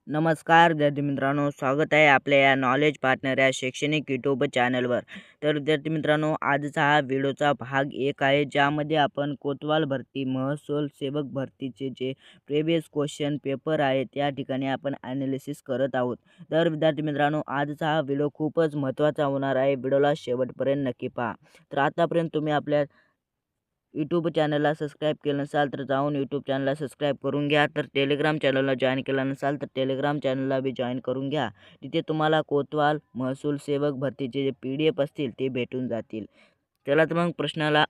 नमस्कार विद्यार्थी मित्रांनो, स्वागत आहे आपल्या या नॉलेज पार्टनर या शैक्षणिक यूट्यूब चॅनलवर. तर विद्यार्थी मित्रांनो, आजचा हा व्हिडिओचा भाग 1 आहे, ज्यामध्ये आपण कोतवाल भरती, महसूल सेवक भरतीचे जे प्रिव्हियस क्वेश्चन पेपर आहे त्या ठिकाणी आपण ॲनालिसिस करत आहोत. तर विद्यार्थी मित्रांनो, आजचा हा व्हिडिओ खूपच महत्त्वाचा होणार आहे. व्हिडिओला शेवटपर्यंत नक्की पहा. तर आतापर्यंत तुम्ही आपल्या यूट्यूब चॅनलला सबस्क्राईब केलं नसाल तर जाऊन यूट्यूब चॅनलला सबस्क्राईब करून घ्या. तर टेलिग्राम चॅनलला जॉईन केलं नसाल तर टेलिग्राम चॅनलला बी जॉईन करून घ्या. तिथे तुम्हाला कोतवाल महसूल सेवक भरतीचे जे PDF असतील ते भेटून जातील. चला तर मग प्रश्नाला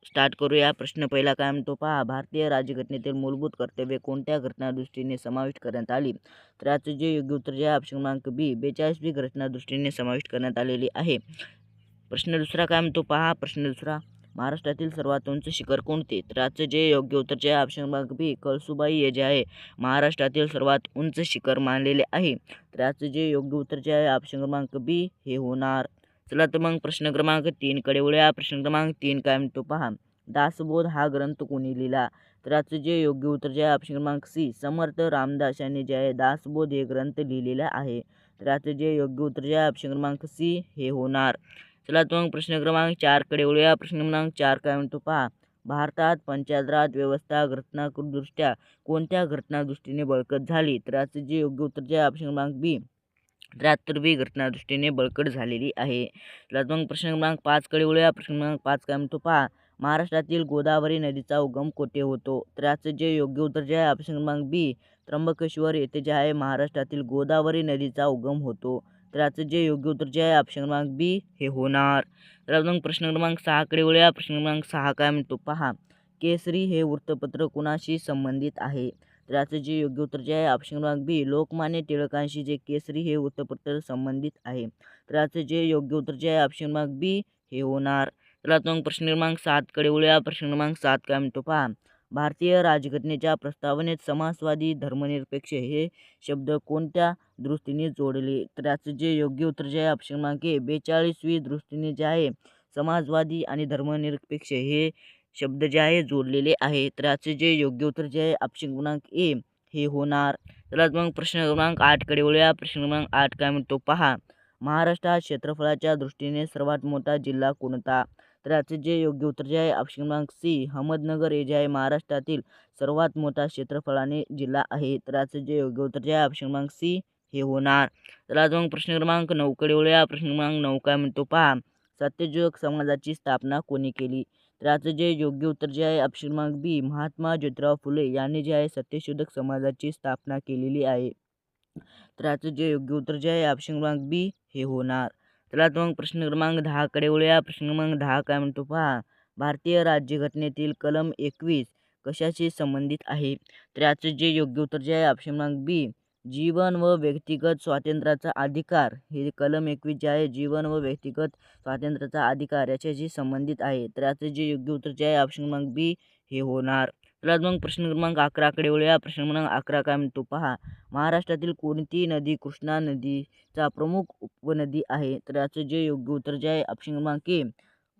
स्टार्ट करूया. प्रश्न पहिला काय म्हणतो पहा. भारतीय राज्यघटनेतील मूलभूत कर्तव्ये कोणत्या घटनादृष्टीने समाविष्ट करण्यात आली? तर याचं जे योग्य उत्तर जे आहे ऑप्शन क्रमांक बी 42वी घटनादृष्टीने समाविष्ट करण्यात आलेली आहे. प्रश्न दुसरा काय म्हणतो पहा. प्रश्न दुसरा, महाराष्ट्रातील सर्वात उंच शिखर कोणते? तर याचं जे योग्य उत्तर जे आहे ऑप्शन क्रमांक बी कळसुबाई हे जे आहे महाराष्ट्रातील सर्वात उंच शिखर मानलेले आहे. तर याचं जे योग्य उत्तर जे आहे ऑप्शन क्रमांक बी हे होणार. चला तर मग प्रश्न क्रमांक 3 कडे वळूया. प्रश्न क्रमांक 3 काय म्हणतो पहा. दासबोध हा ग्रंथ कोणी लिहिला? तर याचं जे योग्य उत्तर जे आहे ऑप्शन क्रमांक सी समर्थ रामदास यांनी जे आहे दासबोध हे ग्रंथ लिहिलेला आहे. तर याचं जे योग्य उत्तर जे आहे ऑप्शन क्रमांक सी हे होणार. चला तर मग प्रश्न क्रमांक 4 कडे वळूया. प्रश्न क्रमांक 4 काय म्हणतो पहा. भारतात पंचायत राज व्यवस्था घटनादृष्ट्या कोणत्या घटनादृष्टीने बळकट झाली? तर याचं जे योग्य उत्तर जे आहे ऑप्शन क्रमांक बी 73वी घटनादृष्टीने बळकट झालेली आहे. तर मग प्रश्न क्रमांक 5 कडे वळूया. प्रश्न क्रमांक 5 काय म्हणतो पहा. महाराष्ट्रातील गोदावरी नदीचा उगम कोठे होतो? तर याचं जे योग्य उत्तर जे आहे ऑप्शन क्रमांक बी त्र्यंबकेश्वर येथे जे आहे महाराष्ट्रातील गोदावरी नदीचा उगम होतो. तर याचं जे योग्य उत्तर जे आहे ऑप्शन क्रमांक बी हे होणार. तर मग प्रश्न क्रमांक 6 कडे वळूया. प्रश्न क्रमांक 6 काय म्हणतो पहा. केसरी हे वृत्तपत्र कुणाशी संबंधित आहे? तर याचं जे योग्य उत्तर जे आहे ऑप्शन क्रमांक बी लोकमान्य टिळकांशी जे केसरी हे वृत्तपत्र संबंधित आहे. तर याचं जे योग्य उत्तर जे आहे ऑप्शन क्रमांक बी हे होणार. चला तर मग प्रश्न क्रमांक 7 कडे वळूया. प्रश्न क्रमांक 7 काय म्हणतो पहा. भारतीय राज्यघटनेच्या प्रस्तावनेत समाजवादी धर्मनिरपेक्ष हे शब्द कोणत्या दृष्टीने जोडले? तर याचं जे योग्य उत्तर जे आहे ऑप्शन क्रमांक ए 42वी दृष्टीने जे आहे समाजवादी आणि धर्मनिरपेक्ष हे शब्द जे आहे जोडलेले आहे. तर याचे जे योग्य उत्तर जे आहे ऑप्शन क्रमांक ए हे होणार. चला मग प्रश्न क्रमांक 8 कडे वळूया. प्रश्न क्रमांक 8 काय म्हणतो पहा. महाराष्ट्रात क्षेत्रफळाच्या दृष्टीने सर्वात मोठा जिल्हा कोणता? तर याचे जे योग्य उत्तर जे आहे ऑप्शन क्रमांक सी अहमदनगर हे जे आहे महाराष्ट्रातील सर्वात मोठा क्षेत्रफळाने जिल्हा आहे. तर याचं जे योग्य उत्तर जे आहे ऑप्शन क्रमांक सी हे होणार. चला मग प्रश्न क्रमांक 9 कडे वळूया. प्रश्न क्रमांक 9 काय म्हणतो पहा. सत्यशोधक समाजाची स्थापना कोणी केली? तर याचं जे योग्य उत्तर जे आहे ऑप्शन क्रमांक बी महात्मा ज्योतिराव फुले यांनी जे आहे सत्यशोधक समाजाची स्थापना केलेली आहे. तर याचं जे योग्य उत्तर जे आहे ऑप्शन क्रमांक बी हे होणार. चला तर मग प्रश्न क्रमांक 10 कडे वळूया. प्रश्न क्रमांक 10 काय म्हणतो पहा. भारतीय राज्यघटनेतील कलम 21 कशाशी संबंधित आहे? तर याचं जे योग्य उत्तर जे आहे ऑप्शन क्रमांक बी जीवन व व्यक्तिगत स्वातंत्र्याचा अधिकार हे कलम 21 जे आहे जीवन व व्यक्तिगत स्वातंत्र्याचा अधिकार याच्याशी संबंधित आहे. तर याचं जे योग्य उत्तर जे आहे ऑप्शन क्रमांक बी हे होणार. चला मग प्रश्न क्रमांक 11 कडे वळूया. प्रश्न क्रमांक 11 काय म्हणतो पहा. महाराष्ट्रातील कोणती नदी कृष्णा नदीचा प्रमुख उपनदी आहे? तर याचं जे योग्य उत्तर जे आहे ऑप्शन क्रमांक ए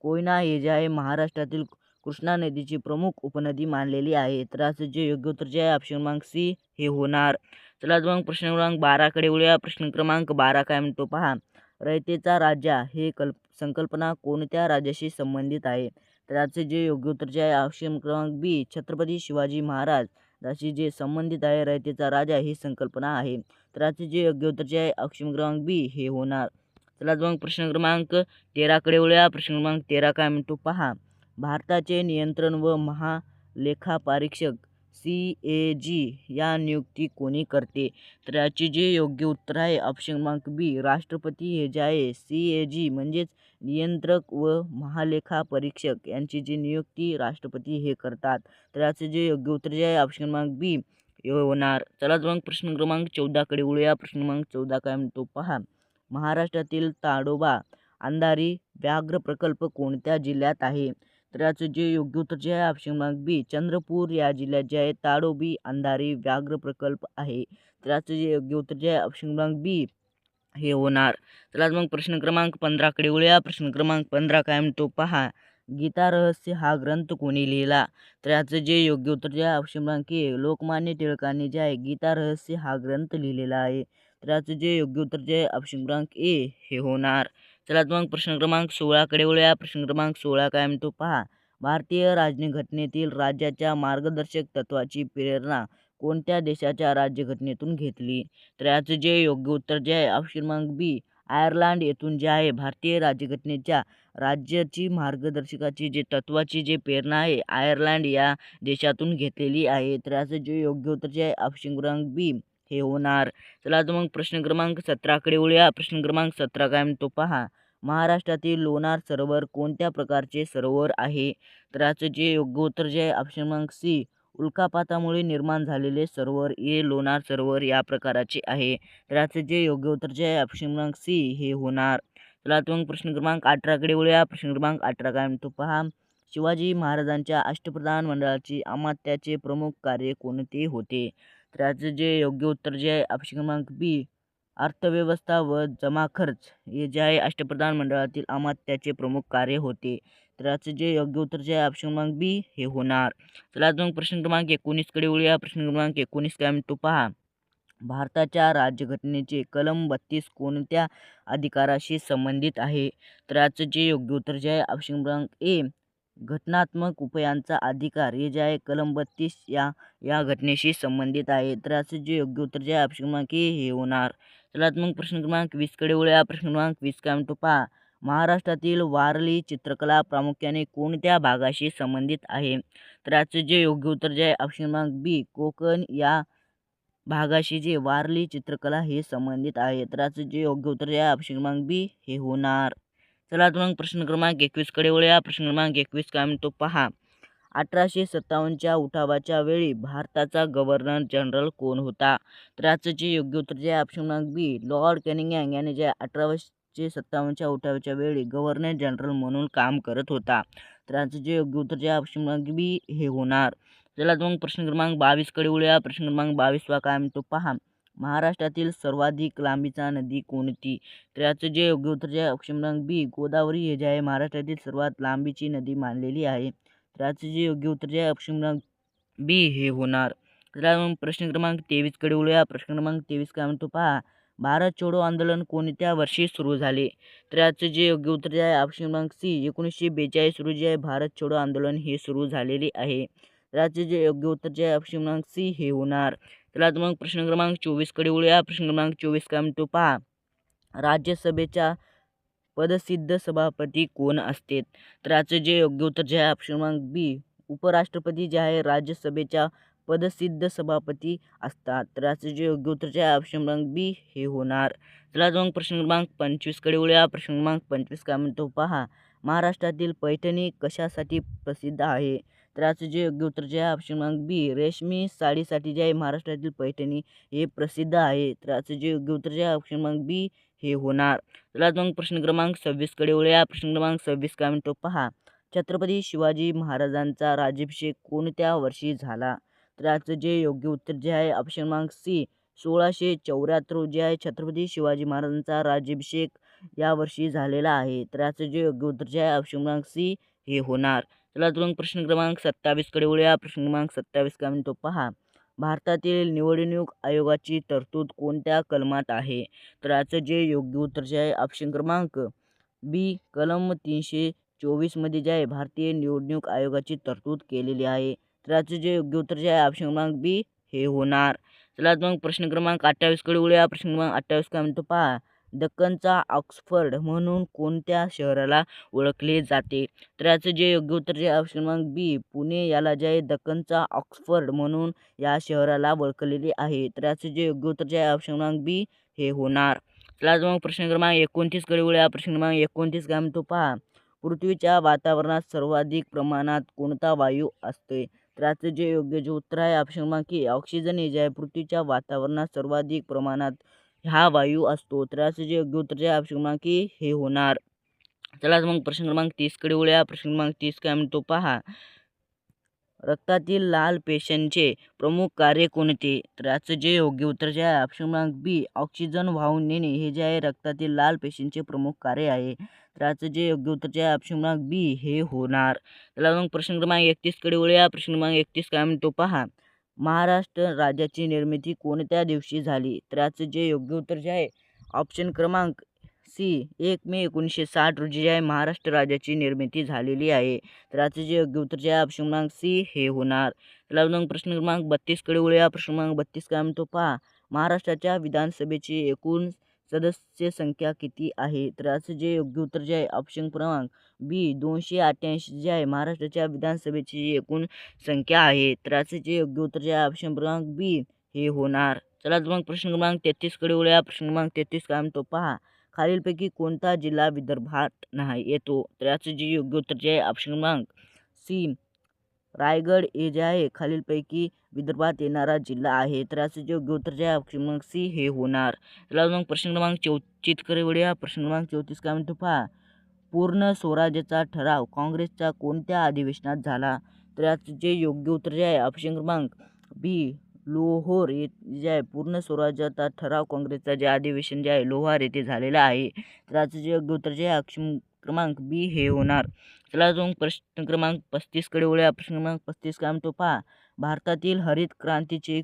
कोयना हे जे आहे महाराष्ट्रातील कृष्णा नदीची प्रमुख उपनदी मानलेली आहे. तर याचं जे योग्य उत्तर जे आहे ऑप्शन क्रमांक सी हे होणार. चला मग प्रश्न क्रमांक 12 कडे वळूया. प्रश्न क्रमांक 12 काय म्हणतो पहा. रयतेचा राजा हे संकल्पना कोणत्या राज्याशी संबंधित आहे? तर याचे जे योग्य उत्तर जे आहे ऑप्शन क्रमांक बी छत्रपती शिवाजी महाराज याशी जे संबंधित आहे रयतेचा राजा ही संकल्पना आहे. तर याचे जे योग्य उत्तर जे आहे ऑप्शन क्रमांक बी हे होणार. चला मग प्रश्न क्रमांक 13 कडे वळूया. प्रश्न क्रमांक 13 काय म्हणतो पहा. भारताचे नियंत्रण व महालेखापरीक्षक CAG या नियुक्ती कोणी करते? तर याचे जे योग्य उत्तर आहे ऑप्शन क्रमांक बी राष्ट्रपती हे जे आहे CAG म्हणजेच नियंत्रक व महालेखापरीक्षक यांची जी नियुक्ती राष्ट्रपती हे करतात. तर याचे जे योग्य उत्तर जे आहे ऑप्शन क्रमांक बी हे होणार. चला मग प्रश्न क्रमांक 14 कडे वळूया. प्रश्न क्रमांक 14 काय म्हणतो पहा. महाराष्ट्रातील ताडोबा अंधारी व्याघ्र प्रकल्प कोणत्या जिल्ह्यात आहे? तर याचं जे योग्य उत्तर जे आहे ऑप्शन क्रमांक बी चंद्रपूर या जिल्ह्यात जे आहे ताडोबी अंधारी व्याघ्र प्रकल्प आहे. तर याचं जे योग्य उत्तर जे आहे ऑप्शन क्रमांक बी हे होणार. चला मग प्रश्न क्रमांक 15 कडे वळूया. प्रश्न क्रमांक 15 काय म्हणतो पहा. गीता रहस्य हा ग्रंथ कोणी लिहिला? तर याचं जे योग्य उत्तर जे आहे ऑप्शन क्रमांक ए लोकमान्य टिळकांनी जे आहे गीता रहस्य हा ग्रंथ लिहिलेला आहे. तर याचं जे योग्य उत्तर जे आहे ऑप्शन क्रमांक ए हे होणार. चला तर मग प्रश्न क्रमांक 16कडे वळूया. प्रश्न क्रमांक 16 काय म्हणतो पहा. भारतीय राज्यघटनेतील राज्याच्या मार्गदर्शक तत्वाची प्रेरणा कोणत्या देशाच्या राज्यघटनेतून घेतली? तर याचं जे योग्य उत्तर जे आहे ऑप्शन क्रमांक बी आयर्लंड येथून जे आहे भारतीय राज्यघटनेच्या राज्याची मार्गदर्शकाची जे तत्वाची जे प्रेरणा आहे आयर्लंड या देशातून घेतलेली आहे. तर याचं जे योग्य उत्तर जे आहे ऑप्शन क्रमांक बी हे होणार. चला तर मग प्रश्न क्रमांक 17कडे वळूया. प्रश्न क्रमांक 17 काय म्हणतो पहा. महाराष्ट्रातील लोणार सरोवर कोणत्या प्रकारचे सरोवर आहे? तर याचं जे योग्य उत्तर जे आहे ऑप्शन क्रमांक सी उल्कापातामुळे निर्माण झालेले सरोवर हे लोणार सरोवर या प्रकाराचे आहे. तर याचं जे योग्य उत्तर जे आहे ऑप्शन क्रमांक सी हे होणार. चला तर मग प्रश्न क्रमांक 18कडे वळूया. प्रश्न क्रमांक 18 काय म्हणतो पहा. शिवाजी महाराजांच्या अष्टप्रधान मंडळाची अमात्याचे प्रमुख कार्य कोणते होते? तर याचं जे योग्य उत्तर जे आहे ऑप्शन क्रमांक बी अर्थव्यवस्था व जमा खर्च हे जे आहे अष्टप्रधान मंडळातील अमात्याचे प्रमुख कार्य होते. तर याचं जे योग्य उत्तर जे आहे ऑप्शन क्रमांक बी हे होणार. चला तर मग प्रश्न क्रमांक 19कडे वळूया. प्रश्न क्रमांक 19 काय म्हणतो पहा. भारताच्या राज्यघटनेचे कलम 32 कोणत्या अधिकाराशी संबंधित आहे? तर याचं जे योग्य उत्तर जे आहे ऑप्शन क्रमांक ए घटनात्मक उपायांचा अधिकार हे जे आहे कलम 32 या घटनेशी संबंधित आहे. तर याचं जे योग्य उत्तर जे आहे ऑप्शन क्रमांक ए हे होणार. चला तर मग प्रश्न क्रमांक 20कडे वळूया. प्रश्न क्रमांक 20 काय म्हणतो पहा. महाराष्ट्रातील वारली चित्रकला प्रामुख्याने कोणत्या भागाशी संबंधित आहे? तर याचं जे योग्य उत्तर जे आहे ऑप्शन क्रमांक बी कोकण या भागाशी जे वारली चित्रकला हे संबंधित आहे. तर याचं जे योग्य उत्तर आहे ऑप्शन क्रमांक बी हे होणार. चला तर मग प्रश्न क्रमांक 21कडे वळूया. प्रश्न क्रमांक 21 काय म्हणतो पहा. 1857च्या उठावाच्या वेळी भारताचा गव्हर्नर जनरल कोण होता? तर याचं जे योग्य उत्तर जे आहे ऑप्शन क्रमांक बी लॉर्ड कॅनिंगहॅम याने जे 1857च्या उठावाच्या वेळी गव्हर्नर जनरल म्हणून काम करत होता. तर याचं जे योग्य उत्तर जे आहे ऑप्शन क्रमांक बी हे होणार. चला तर मग प्रश्न क्रमांक 22कडे वळूया. प्रश्न क्रमांक 22 काय म्हणतो पहा. महाराष्ट्रातील सर्वाधिक लांबीचा नदी कोणती? तर याचं जे योग्य उत्तर जे आहे ऑप्शन क्रमांक बी गोदावरी हे जे आहे महाराष्ट्रातील सर्वात लांबीची नदी मानलेली आहे. तर याचं जे योग्य उत्तर जे आहे ऑप्शन क्रमांक बी हे होणार. तर मग प्रश्न क्रमांक 23कडे वळूया. प्रश्न क्रमांक 23 काय म्हणतो पहा. भारत छोडो आंदोलन कोणत्या वर्षी सुरू झाले? तर याचं जे योग्य उत्तर जे आहे ऑप्शन क्रमांक सी 1942 रोजी आहे भारत छोडो आंदोलन हे सुरू झालेले आहे. तर याचे जे योग्य उत्तर जे आहे ऑप्शन क्रमांक सी हे होणार. चला तर मग प्रश्न क्रमांक 24कडे वळूया. प्रश्न क्रमांक 24 काय म्हणतो पहा. राज्यसभेच्या पदसिद्ध सभापती कोण असते? तर याचं जे योग्य उत्तर जे आहे ऑप्शन क्रमांक बी उपराष्ट्रपती जे आहे राज्यसभेच्या पदसिद्ध सभापती असतात. तर याचं जे योग्य उत्तर जे आहे ऑप्शन क्रमांक बी हे होणार. चला तर मग प्रश्न क्रमांक 25कडे वळूया. प्रश्न क्रमांक 25 काय म्हणतो पहा. महाराष्ट्रातील पैठणी कशासाठी प्रसिद्ध आहे? तर याचं जे योग्य उत्तर जे आहे ऑप्शन क्रमांक बी रेशमी साडीसाठी जे आहे महाराष्ट्रातील पैठणी हे प्रसिद्ध आहे. तर याचं जे योग्य उत्तर जे आहे ऑप्शन क्रमांक बी हे होणार. चला मग प्रश्न क्रमांक 26कडे वळूया. प्रश्न क्रमांक 26 काय म्हणतो पहा. छत्रपती शिवाजी महाराजांचा राज्याभिषेक कोणत्या वर्षी झाला? तर याचं जे योग्य उत्तर जे आहे ऑप्शन क्रमांक सी 1674 रोजी आहे छत्रपती शिवाजी महाराजांचा राज्याभिषेक या वर्षी झालेला आहे. तर याचं जे योग्य उत्तर जे आहे ऑप्शन क्रमांक सी हे होणार. चला तर मग प्रश्न क्रमांक 27कडे वळूया. प्रश्न क्रमांक 27 काय म्हणतो पहा. भारतातील निवडणूक आयोगाची तरतूद कोणत्या कलमात आहे? तर याचं जे योग्य उत्तर जे आहे ऑप्शन क्रमांक बी कलम 324 मध्ये जे आहे भारतीय निवडणूक आयोगाची तरतूद केलेली आहे. तर याचं जे योग्य उत्तर जे आहे ऑप्शन क्रमांक बी हे होणार. चला मग प्रश्न क्रमांक 28कडे वळूया. प्रश्न क्रमांक 28 काय म्हणतो पहा. दक्खनचा ऑक्सफर्ड म्हणून कोणत्या शहराला ओळखले जाते? तर याचं जे योग्य उत्तर जे ऑप्शन क्रमांक बी पुणे याला जे आहे दक्खनचा ऑक्सफर्ड म्हणून या शहराला ओळखलेले आहे. तर याचं जे योग्य उत्तर जे आहे ऑप्शन क्रमांक बी हे होणार. चला मग प्रश्न क्रमांक 29कडे वळूया. प्रश्न क्रमांक 29 काय म्हणतो पहा. पृथ्वीच्या वातावरणात सर्वाधिक प्रमाणात कोणता वायू असते? तर याचं जे योग्य जे उत्तर आहे ऑप्शन क्रमांक ए ऑक्सिजन हे जे आहे पृथ्वीच्या वातावरणात सर्वाधिक प्रमाणात हा वायू असतो. तर याचं जे योग्य उत्तर जे आहे ऑप्शन क्रमांक ए हे होणार. चला मग प्रश्न क्रमांक 30कडे वळूया. प्रश्न क्रमांक 30 काय म्हणतो पहा. रक्तातील लाल पेशींचे प्रमुख कार्य कोणते? तर याचं जे योग्य उत्तर जे आहे ऑप्शन क्रमांक बी ऑक्सिजन वाहून नेणे हे जे आहे रक्तातील लाल पेशींचे प्रमुख कार्य आहे. तर याचं जे योग्य उत्तर जे आहे ऑप्शन क्रमांक बी हे होणार. चला मग प्रश्न क्रमांक 31 कडे वळूया. प्रश्न क्रमांक 31 काय म्हणतो पहा. महाराष्ट्र राज्याची निर्मिती कोणत्या दिवशी झाली? तर याचं जे योग्य उत्तर जे आहे ऑप्शन क्रमांक सी 1 मे 1960 रोजी जे आहे महाराष्ट्र राज्याची निर्मिती झालेली आहे. तर याचं जे योग्य उत्तर जे आहे ऑप्शन क्रमांक सी हे होणार. चला मग प्रश्न क्रमांक 32 कडे वळूया. प्रश्न क्रमांक 32 काय म्हणतो पहा. महाराष्ट्राच्या विधानसभेची एकूण सदस्य संख्या किती आहे? तर याचं जे योग्य उत्तर जे आहे ऑप्शन क्रमांक बी 288 जे आहे महाराष्ट्राच्या विधानसभेची एकूण संख्या आहे. तर याचं जे योग्य उत्तर जे आहे ऑप्शन क्रमांक बी हे होणार. चला मग प्रश्न क्रमांक 33 कडे वळूया. प्रश्न क्रमांक 33 काय म्हणतो पहा. खालीलपैकी कोणता जिल्हा विदर्भात नाही येतो? तर याचं जे योग्य उत्तर जे आहे ऑप्शन क्रमांक सी रायगड हे जे आहे खालीलपैकी विदर्भात येणारा जिल्हा आहे. तर याचं जे योग्य उत्तर जे आहे ऑप्शन क्रमांक सी हे होणार. चला मग प्रश्न क्रमांक 34 कडे वळूया. प्रश्न क्रमांक 34 काय म्हणतो पहा. पूर्ण स्वराज्याचा ठराव काँग्रेसच्या कोणत्या अधिवेशनात झाला? तर याचं जे योग्य उत्तर जे आहे ऑप्शन क्रमांक बी लोहोर जे आहे पूर्ण स्वराज्याचा ठराव काँग्रेसचा जे अधिवेशन जे आहे लोहार येथे झालेलं आहे. तर याचं जे योग्य उत्तर जे आहे ऑप्शन क्रमांक बी हे होणार. चला मग प्रश्न क्रमांक 35 कडे वळूया. प्रश्न क्रमांक 35 काय म्हणतो पहा. भारतातील हरित क्रांतीचे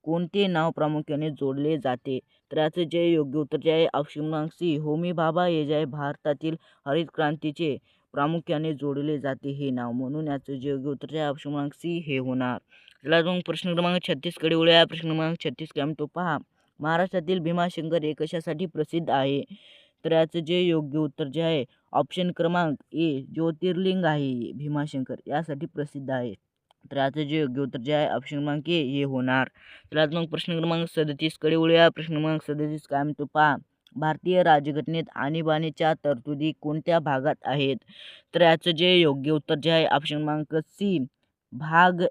कोणते नाव प्रामुख्याने जोडले जाते? तर याचं जे योग्य उत्तर जे आहे ऑप्शन क्रमांक सी होमी भाभा हे जे आहे भारतातील हरित क्रांतीचे प्रामुख्याने जोडले जाते हे नाव, म्हणून याचं जे योग्य उत्तर आहे ऑप्शन क्रमांक सी हे होणार. चला मग प्रश्न क्रमांक 36 कडे वळूया. प्रश्न क्रमांक 36 काय म्हणतो पहा. महाराष्ट्रातील भीमाशंकर हे कशासाठी प्रसिद्ध आहे? तर याचं जे योग्य उत्तर जे आहे ऑप्शन क्रमांक ए ज्योतिर्लिंग आहे भीमाशंकर यासाठी प्रसिद्ध आहे. तर याचं जे योग्य उत्तर जे आहे ऑप्शन क्रमांक ए हे होणार. चला मग प्रश्न क्रमांक 37 कडे वळूया. प्रश्न क्रमांक 37 काय म्हणतो पहा. भारतीय राज्यघटनेत आणीबाणीच्या तरतुदी कोणत्या भागात आहेत? तर याचं जे योग्य उत्तर जे आहे ऑप्शन क्रमांक सी भाग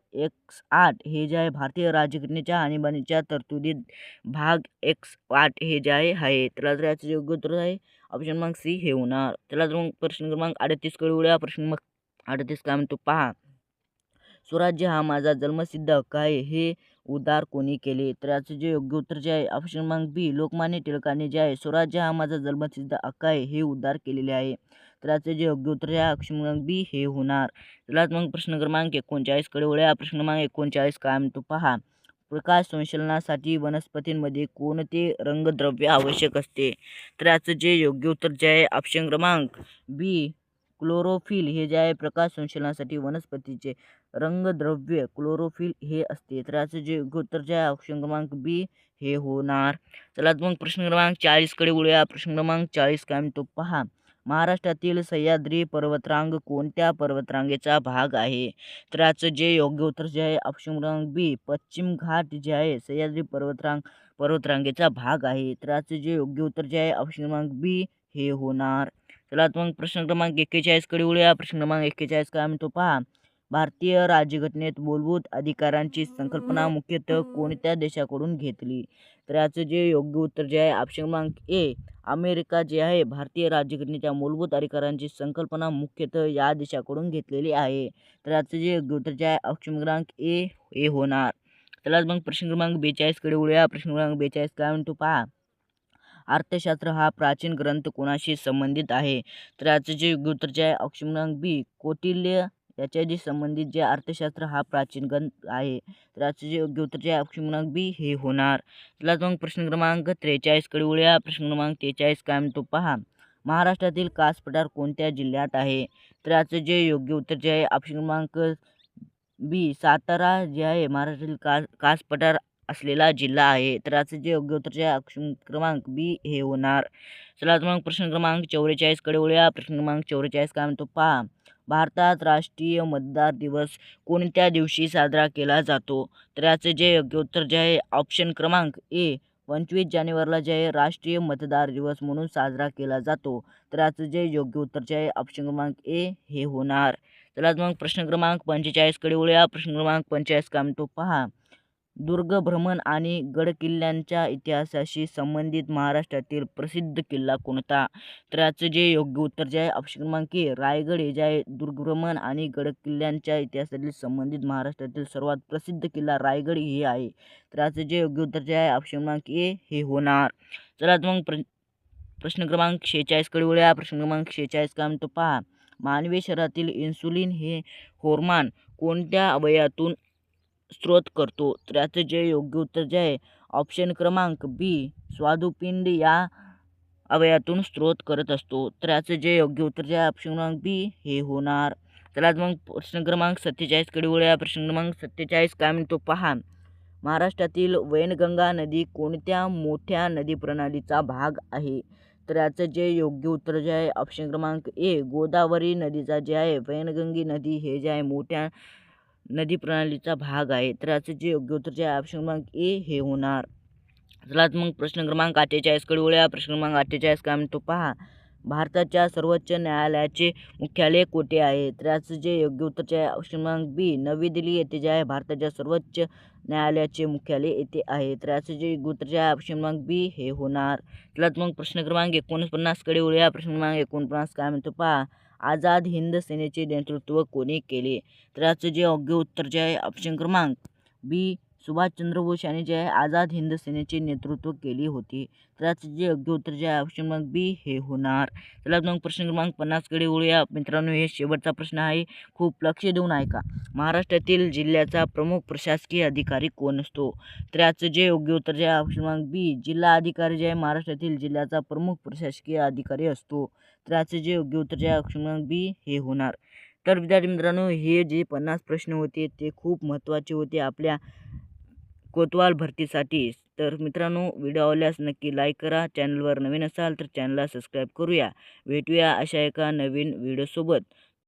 8 हे जे आहे भारतीय राज्यघटनेच्या आणीबाणीच्या तरतुदीत भाग 8 हे जे आहे. तर याचं योग्य उत्तर आहे ऑप्शन क्रमांक सी हे होणार. चला मग प्रश्न क्रमांक 38 कडे वळूया. प्रश्न क्रमांक 38 काय म्हणतो पहा. स्वराज्य हा माझा जन्मसिद्ध हक्क आहे हे उद्गार कोणी केले? तर याचं जे योग्य उत्तर जे आहे ऑप्शन क्रमांक बी लोकमान्य टिळकांनी जे आहे स्वराज्य हा माझा जन्मसिद्ध हक्क आहे हे उद्गार केलेले आहे. तर याचं जे योग्य उत्तर आहे ऑप्शन क्रमांक बी हे होणार. चला मग प्रश्न क्रमांक 39 कडे वळूया. प्रश्न क्रमांक 39 काय म्हणतो पहा. प्रकाश संश्लेषणासाठी वनस्पतींमध्ये कोणते रंगद्रव्य आवश्यक असते? तर याचं जे योग्य उत्तर जे आहे ऑप्शन क्रमांक बी क्लोरोफिल हे जे आहे प्रकाश संश्लेषणासाठी वनस्पतीचे रंगद्रव्य क्लोरोफिल हे असते. तर याचं जे योग्य उत्तर जे आहे ऑप्शन क्रमांक बी हे होणार. चला मग प्रश्न क्रमांक 40 कडे वळूया. प्रश्न क्रमांक 40 काय म्हणतो पहा. महाराष्ट्रातील सह्याद्री पर्वतरांग कोणत्या पर्वतरांगेचा भाग आहे? तर याचं जे योग्य उत्तर जे आहे ऑप्शन क्रमांक बी पश्चिम घाट जे आहे सह्याद्री पर्वतरांगेचा भाग आहे. तर याचं जे योग्य उत्तर जे आहे ऑप्शन क्रमांक बी हे होणार. चला मग प्रश्न क्रमांक 41 कडे वळूया. प्रश्न क्रमांक 41 काय म्हणतो पहा. भारतीय राज्यघटनेत मूलभूत अधिकारांची संकल्पना मुख्यतः कोणत्या देशाकडून घेतली? तर याचं जे योग्य उत्तर जे आहे ऑप्शन क्रमांक ए अमेरिका जे आहे भारतीय राज्यघटनेच्या मूलभूत अधिकारांची संकल्पना मुख्यतः या देशाकडून घेतलेली आहे. तर याचं जे योग्य उत्तर जे आहे ऑप्शन क्रमांक ए होणार. चला मग प्रश्न क्रमांक 42 कडे वळूया. प्रश्न क्रमांक 42 काय म्हणतो पहा. अर्थशास्त्र हा प्राचीन ग्रंथ कोणाशी संबंधित आहे? तर याचं जे योग्य उत्तर जे आहे ऑप्शन क्रमांक बी कौटिल्य याच्याशी संबंधित जे अर्थशास्त्र हा प्राचीन ग्रंथ आहे. तर याचं जे योग्य उत्तर जे आहे ऑप्शन क्रमांक बी हे होणार. चला मग प्रश्न क्रमांक 43 कडे वळूया. प्रश्न क्रमांक 43 काय म्हणतो पहा. महाराष्ट्रातील कास पठार कोणत्या जिल्ह्यात आहे? तर याचं जे योग्य उत्तर जे आहे ऑप्शन क्रमांक बी सातारा जे आहे महाराष्ट्रातील कास पठार असलेला जिल्हा आहे. तर याचं जे योग्य उत्तर जे आहे ऑप्शन क्रमांक बी हे होणार. चला मग प्रश्न क्रमांक 44 कडे वळूया. प्रश्न क्रमांक 44 काय म्हणतो पहा. भारतात राष्ट्रीय मतदार दिवस कोणत्या दिवशी साजरा केला जातो? तर याचं जे योग्य उत्तर जे आहे ऑप्शन क्रमांक ए 25 जानेवारीला जे आहे राष्ट्रीय मतदार दिवस म्हणून साजरा केला जातो. तर याचं जे योग्य उत्तर जे आहे ऑप्शन क्रमांक ए हे होणार. चला मग प्रश्न क्रमांक 45 कडे वळूया. प्रश्न क्रमांक 45 काय म्हणतो पहा. दुर्ग भ्रमण आणि गडकिल्ल्यांच्या इतिहासाशी संबंधित महाराष्ट्रातील प्रसिद्ध किल्ला कोणता? तर याचं जे योग्य उत्तर जे आहे ऑप्शन क्रमांक ए रायगड हे जे आहे दुर्गभ्रमण आणि गडकिल्ल्यांच्या इतिहासातील संबंधित महाराष्ट्रातील सर्वात प्रसिद्ध किल्ला रायगड हे आहे. तर याचं जे योग्य उत्तर जे आहे ऑप्शन क्रमांक ए हे होणार. चला तर मग प्रश्न क्रमांक 46 कडे वळूया. प्रश्न क्रमांक 46 काय म्हणतो पहा. मानवी शरीरातील इन्सुलिन हे हार्मोन कोणत्या अवयवातून स्त्रोत करतो? तर याचं जे योग्य उत्तर जे आहे ऑप्शन क्रमांक बी स्वादुपिंड या अवयवातून स्त्रोत करत असतो. तर याचं जे योग्य उत्तर जे आहे ऑप्शन क्रमांक बी हे होणार. चला मग प्रश्न क्रमांक 47 कडे वळूया. प्रश्न क्रमांक 47 काय म्हणतो पहा. महाराष्ट्रातील वैनगंगा नदी कोणत्या मोठ्या नदी प्रणालीचा भाग आहे? तर याचं जे योग्य उत्तर जे आहे ऑप्शन क्रमांक ए गोदावरी नदीचा जे आहे वैनगंगी नदी हे जे आहे मोठ्या नदी प्रणालीचा भाग आहे. तर याचं जे योग्य उत्तर जे आहे ऑप्शन क्रमांक ए हे होणार. चला मग प्रश्न क्रमांक 48 कडे वळूया. प्रश्न क्रमांक 48 काय म्हणतो पहा. भारताच्या सर्वोच्च न्यायालयाचे मुख्यालय कोठे आहे? तर याचं जे योग्य उत्तर जे आहे ऑप्शन क्रमांक बी नवी दिल्ली येथे जे आहे भारताच्या सर्वोच्च न्यायालयाचे मुख्यालय येथे आहे. तर याचं जे योग्य उत्तर जे आहे ऑप्शन क्रमांक बी हे होणार. चला मग प्रश्न क्रमांक 49 कडे वळूया. प्रश्न क्रमांक 49 काय म्हणतो पहा. आझाद हिंद सेनेचे नेतृत्व कोणी केले? तर याचं जे योग्य उत्तर जे आहे ऑप्शन क्रमांक बी सुभाषचंद्र बोस यांनी जे आहे आझाद हिंद सेनेचे नेतृत्व केली होती. तर याचं जे योग्य उत्तर जे आहे ऑप्शन क्रमांक बी हे होणार. चला मग प्रश्न क्रमांक 50 कडे वळूया. मित्रांनो हे शेवटचा प्रश्न आहे, खूप लक्ष देऊन ऐका. महाराष्ट्रातील जिल्ह्याचा प्रमुख प्रशासकीय अधिकारी कोण असतो? तर याचं जे योग्य उत्तर जे आहे ऑप्शन क्रमांक बी जिल्हा अधिकारी जे आहे महाराष्ट्रातील जिल्ह्याचा प्रमुख प्रशासकीय अधिकारी असतो. तर याचं जे योग्य उत्तर जे आहे ऑप्शन क्रमांक बी हे होणार. तर विद्यार्थी मित्रांनो हे जे 50 प्रश्न होते ते खूप महत्त्वाचे होते आपल्या कोतवाल भरतीसाठी. तर मित्रांनो व्हिडिओ आवडल्यास नक्की लाईक करा. चॅनलवर नवीन असाल तर चॅनलला सबस्क्राईब करूया. भेटूया अशा एका नवीन व्हिडिओसोबत.